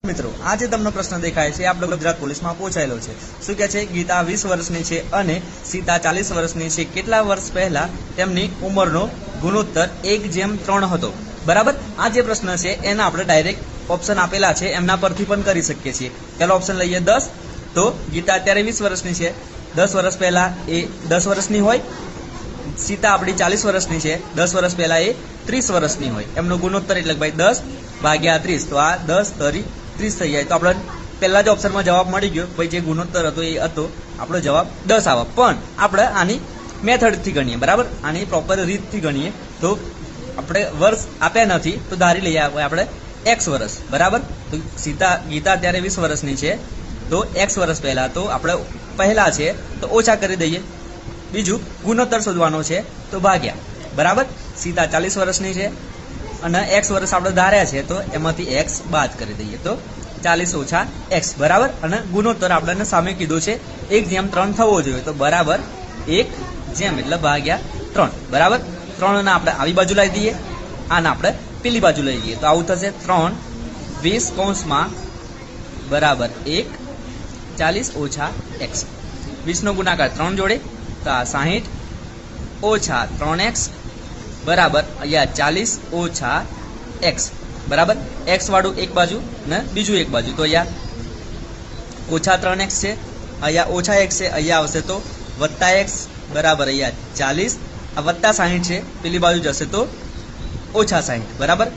મિત્રો આજે તમને પ્રશ્ન દેખાય છે આપણે ગુજરાત પોલીસમાં પૂછાયેલો છે શું કહે છે ગીતા 20 વર્ષની છે અને સીતા 40 વર્ષની છે કેટલા વર્ષ પહેલા તેમની ઉંમરનો ગુણોત્તર 1:3 હતો બરાબર આ જે પ્રશ્ન છે એના આપણે ડાયરેક્ટ ઓપ્શન આપેલા છે એમના પરથી પણ કરી શકીએ છીએ પહેલો ઓપ્શન લઈએ 10 તો ગીતા અત્યારે 20 વર્ષની છે 10 વર્ષ પહેલા એ 10 વર્ષની હોય સીતા આપણી 40 વર્ષની છે 10 વર્ષ પહેલા એ 30 વર્ષની હોય એમનો ગુણોત્તર એટલે ભાઈ 10 ભાગ્યા 30 તો આ 10 તરી 30 થઈ જાય તો આપણે પહેલા જ ઓપ્શનમાં જવાબ મળી ગયો ભાઈ જે ગુણોત્તર હતો એ હતો આપણો જવાબ 10 આવે પણ આપણે આની મેથડથી ગણીએ બરાબર આની પ્રોપર રીતથી ગણીએ તો આપણે વર્ષ આપ્યા નથી તો ધારી લઈએ આપણે x વર્ષ બરાબર તો ગીતા અત્યારે 20 વર્ષની છે તો x વર્ષ પહેલા તો આપણે પહેલા છે તો ઓછા કરી દઈએ બીજું ગુણોત્તર શોધવાનો છે તો ભાગ્યા બરાબર સીતા 40 વર્ષની છે અને x વર્ષ આપણે ધાર્યા છે તો એમાંથી x બાદ કરી દઈએ તો 40 ઓછા x બરાબર અને ગુણોત્તર આપણને સામે કીધું છે 1:3 થવો જોઈએ તો બરાબર 1 એટલે ભાગ્યા 3 બરાબર 3 ને આપણે આવી બાજુ લાવી દઈએ આને આપણે પેલી બાજુ લઈ જઈએ તો આવું થશે 3 20 કૌંસમાં બરાબર 1 40 ઓછા x 20 નો ગુણાકાર 3 જોડે તો આ 60 ઓછા 3x બરાબર અહીંયા 40 ઓછા x બરાબર x વાળું એક બાજુ ને બીજું એક બાજુ તો અહીંયા ઓછા 3x છે અહીંયા ઓછા x છે અહીંયા આવશે તો વત્તા x બરાબર અહીંયા 40 આ વત્તા 60 છે પેલી બાજુ જશે તો ઓછા 60 બરાબર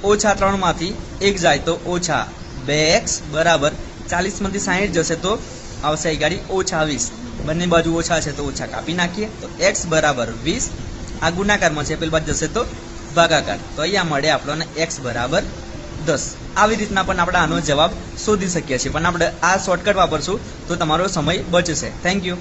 ઓછા 3 માંથી 1 જાય તો ઓછા 2x બરાબર 40 માંથી 60 જશે તો આવશે અહીં ગાડી ઓછા 20 બંને બાજુ ઓછા છે તો ઓછા કાપી નાખીએ તો x બરાબર 20 આ ગુણાકારમાં છે પેલી બાજુ જશે તો ભાગાકાર તો અહીંયા મળે આપણને x બરાબર 10 આવી રીતના પણ આપણે આનો જવાબ શોધી શકીએ છીએ પણ આપણે આ શોર્ટકટ વાપરશું તો તમારો સમય બચશે થેન્ક યુ